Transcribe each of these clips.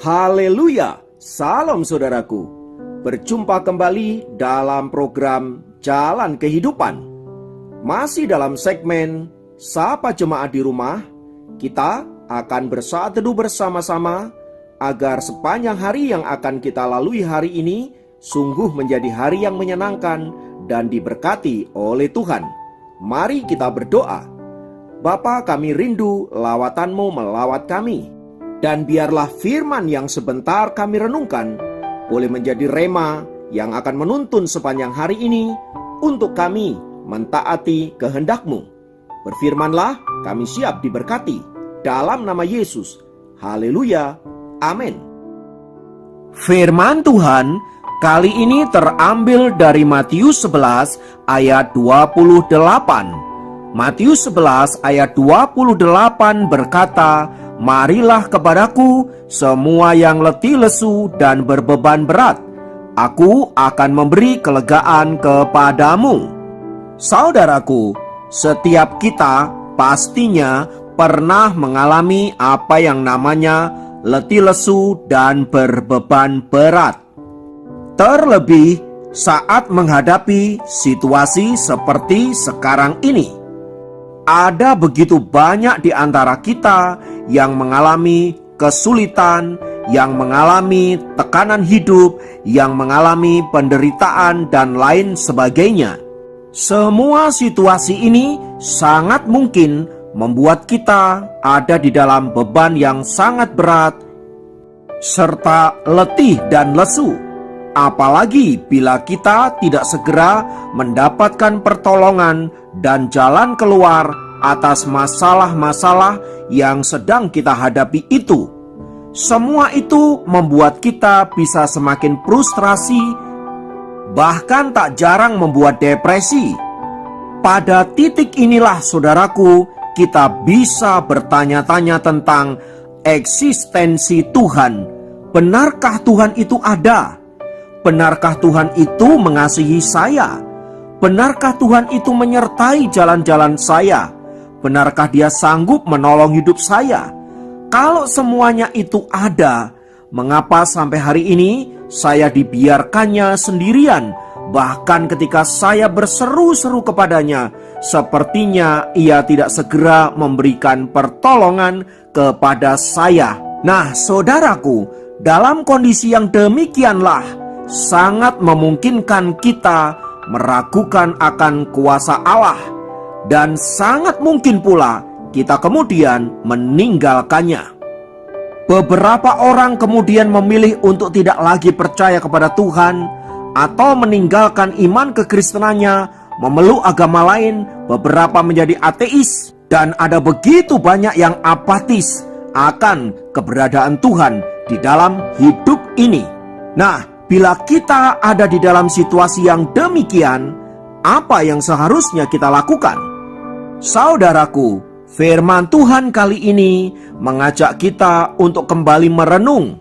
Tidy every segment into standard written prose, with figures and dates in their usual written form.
Haleluya, salam saudaraku. Berjumpa kembali dalam program Jalan Kehidupan. Masih dalam segmen Sapa Jemaat di Rumah, kita akan bersaat teduh bersama-sama agar sepanjang hari yang akan kita lalui hari ini sungguh menjadi hari yang menyenangkan dan diberkati oleh Tuhan. Mari kita berdoa. Bapa, kami rindu lawatan-Mu melawat kami. Dan biarlah firman yang sebentar kami renungkan boleh menjadi rema yang akan menuntun sepanjang hari ini untuk kami mentaati kehendak-Mu. Berfirmanlah, kami siap diberkati. Dalam nama Yesus. Haleluya. Amin. Firman Tuhan kali ini terambil dari Matius 11 ayat 28. Matius 11 ayat 28 berkata, "Marilah kepadaku semua yang letih lesu dan berbeban berat, aku akan memberi kelegaan kepadamu." Saudaraku, setiap kita pastinya pernah mengalami apa yang namanya letih lesu dan berbeban berat. Terlebih saat menghadapi situasi seperti sekarang ini. Ada begitu banyak di antara kita yang mengalami kesulitan, yang mengalami tekanan hidup, yang mengalami penderitaan, dan lain sebagainya. Semua situasi ini sangat mungkin membuat kita ada di dalam beban yang sangat berat, serta letih dan lesu. Apalagi bila kita tidak segera mendapatkan pertolongan dan jalan keluar atas masalah-masalah yang sedang kita hadapi itu. Semua itu membuat kita bisa semakin frustrasi, bahkan tak jarang membuat depresi. Pada titik inilah saudaraku, kita bisa bertanya-tanya tentang eksistensi Tuhan. Benarkah Tuhan itu ada? Benarkah Tuhan itu mengasihi saya? Benarkah Tuhan itu menyertai jalan-jalan saya? Benarkah Dia sanggup menolong hidup saya? Kalau semuanya itu ada, mengapa sampai hari ini saya dibiarkannya sendirian? Bahkan ketika saya berseru-seru kepadanya, sepertinya Ia tidak segera memberikan pertolongan kepada saya. Nah, saudaraku, dalam kondisi yang demikianlah sangat memungkinkan kita meragukan akan kuasa Allah, dan sangat mungkin pula kita kemudian meninggalkannya. Beberapa orang kemudian memilih untuk tidak lagi percaya kepada Tuhan atau meninggalkan iman kekristenannya, memeluk agama lain. Beberapa menjadi ateis, dan ada begitu banyak yang apatis akan keberadaan Tuhan di dalam hidup ini. Nah, bila kita ada di dalam situasi yang demikian, apa yang seharusnya kita lakukan? Saudaraku, firman Tuhan kali ini mengajak kita untuk kembali merenung.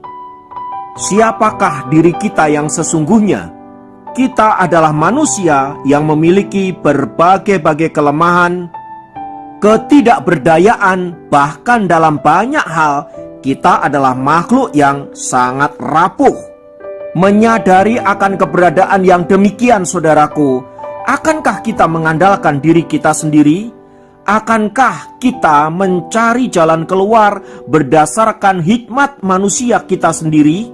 Siapakah diri kita yang sesungguhnya? Kita adalah manusia yang memiliki berbagai-bagai kelemahan, ketidakberdayaan, bahkan dalam banyak hal kita adalah makhluk yang sangat rapuh. Menyadari akan keberadaan yang demikian, saudaraku, akankah kita mengandalkan diri kita sendiri? Akankah kita mencari jalan keluar berdasarkan hikmat manusia kita sendiri?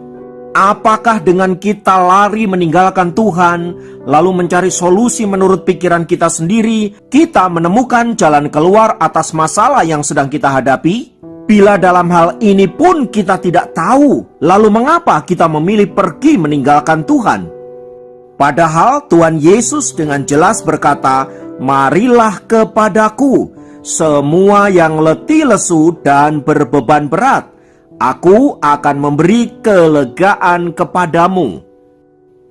Apakah dengan kita lari meninggalkan Tuhan, lalu mencari solusi menurut pikiran kita sendiri, kita menemukan jalan keluar atas masalah yang sedang kita hadapi? Bila dalam hal ini pun kita tidak tahu, lalu mengapa kita memilih pergi meninggalkan Tuhan? Padahal Tuhan Yesus dengan jelas berkata, "Marilah kepadaku semua yang letih lesu dan berbeban berat, aku akan memberi kelegaan kepadamu."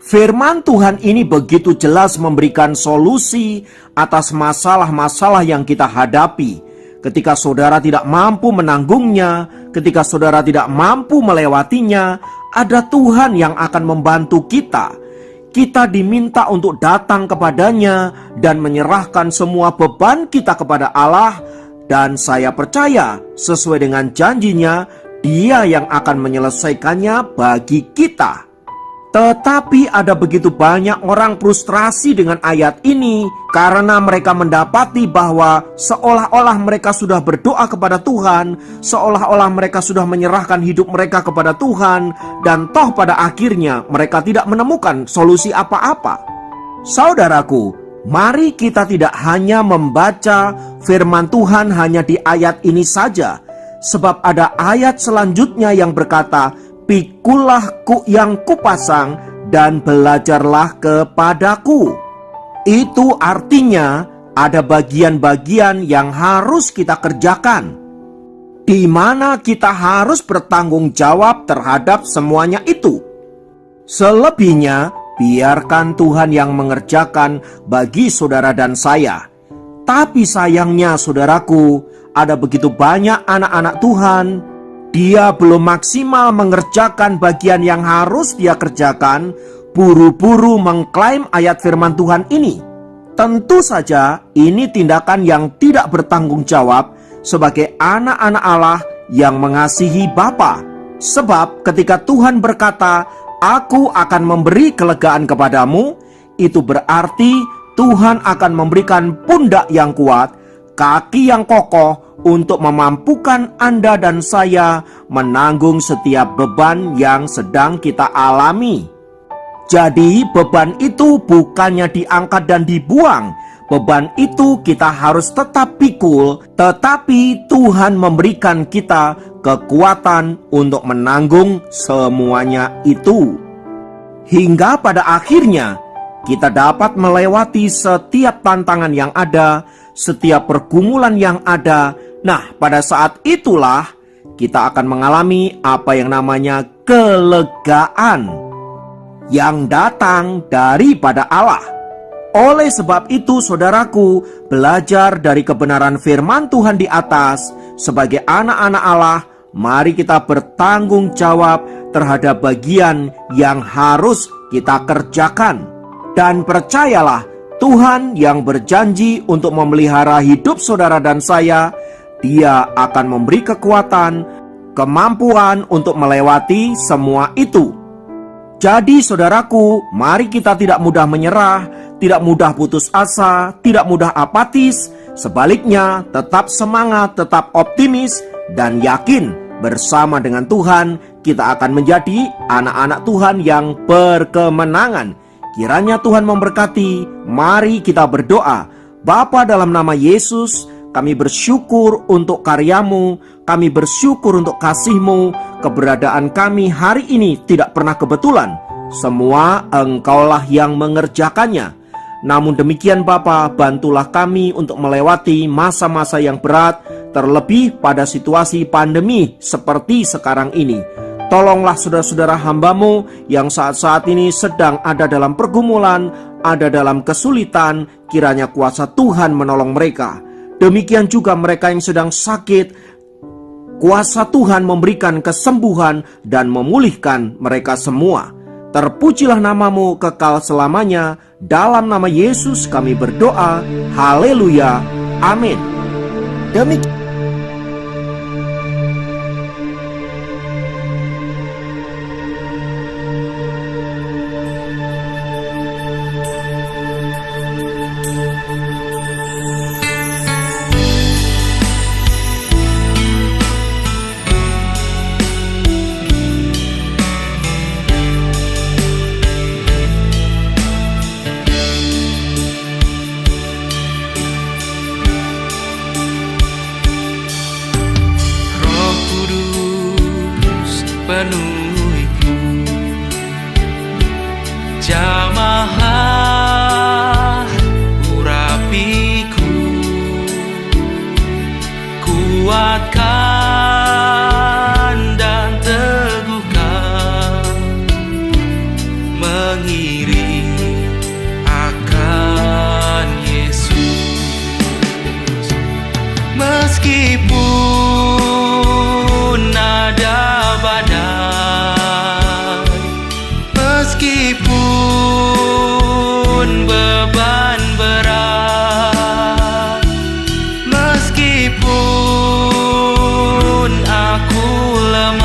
Firman Tuhan ini begitu jelas memberikan solusi atas masalah-masalah yang kita hadapi. Ketika saudara tidak mampu menanggungnya, ketika saudara tidak mampu melewatinya, ada Tuhan yang akan membantu kita. Kita diminta untuk datang kepadanya dan menyerahkan semua beban kita kepada Allah. Dan saya percaya sesuai dengan janjinya, Dia yang akan menyelesaikannya bagi kita. Tetapi ada begitu banyak orang frustrasi dengan ayat ini karena mereka mendapati bahwa seolah-olah mereka sudah berdoa kepada Tuhan, seolah-olah mereka sudah menyerahkan hidup mereka kepada Tuhan, dan toh pada akhirnya mereka tidak menemukan solusi apa-apa. Saudaraku, mari kita tidak hanya membaca firman Tuhan hanya di ayat ini saja, sebab ada ayat selanjutnya yang berkata, "Pikulah yang kupasang dan belajarlah kepadaku." Itu artinya ada bagian-bagian yang harus kita kerjakan, di mana kita harus bertanggung jawab terhadap semuanya itu. Selebihnya, biarkan Tuhan yang mengerjakan bagi saudara dan saya. Tapi sayangnya saudaraku, ada begitu banyak anak-anak Tuhan, dia belum maksimal mengerjakan bagian yang harus dia kerjakan, buru-buru mengklaim ayat firman Tuhan ini. Tentu saja ini tindakan yang tidak bertanggung jawab sebagai anak-anak Allah yang mengasihi Bapa. Sebab ketika Tuhan berkata, "Aku akan memberi kelegaan kepadamu," itu berarti Tuhan akan memberikan pundak yang kuat, kaki yang kokoh, untuk memampukan Anda dan saya menanggung setiap beban yang sedang kita alami. Jadi beban itu bukannya diangkat dan dibuang. Beban itu kita harus tetap pikul, tetapi Tuhan memberikan kita kekuatan untuk menanggung semuanya itu. Hingga pada akhirnya kita dapat melewati setiap tantangan yang ada, setiap pergumulan yang ada. Nah, pada saat itulah kita akan mengalami apa yang namanya kelegaan yang datang daripada Allah. Oleh sebab itu, saudaraku, belajar dari kebenaran firman Tuhan di atas. Sebagai anak-anak Allah, mari kita bertanggung jawab terhadap bagian yang harus kita kerjakan. Dan percayalah, Tuhan yang berjanji untuk memelihara hidup saudara dan saya, Dia akan memberi kekuatan, kemampuan untuk melewati semua itu. Jadi saudaraku, mari kita tidak mudah menyerah, tidak mudah putus asa, tidak mudah apatis. Sebaliknya, tetap semangat, tetap optimis, dan yakin bersama dengan Tuhan, kita akan menjadi anak-anak Tuhan yang berkemenangan. Kiranya Tuhan memberkati. Mari kita berdoa. Bapa, dalam nama Yesus, kami bersyukur untuk karya-Mu, kami bersyukur untuk kasih-Mu. Keberadaan kami hari ini tidak pernah kebetulan. Semua Engkaulah yang mengerjakannya. Namun demikian Bapa, bantulah kami untuk melewati masa-masa yang berat, terlebih pada situasi pandemi seperti sekarang ini. Tolonglah saudara-saudara hamba-Mu yang saat-saat ini sedang ada dalam pergumulan, ada dalam kesulitan. Kiranya kuasa Tuhan menolong mereka. Demikian juga mereka yang sedang sakit, kuasa Tuhan memberikan kesembuhan dan memulihkan mereka semua. Terpujilah nama-Mu kekal selamanya. Dalam nama Yesus kami berdoa. Haleluya. Amin. Demikian. penuhiku, jamahlah urapiku, kuatkan dan teguhkan, mengiring akan Yesus. Meskipun ada badai, meskipun beban berat, meskipun aku lemah,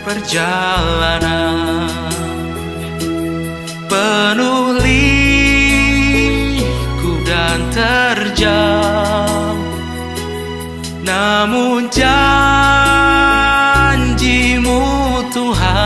perjalanan penuh liku dan terjal, namun janjimu Tuhan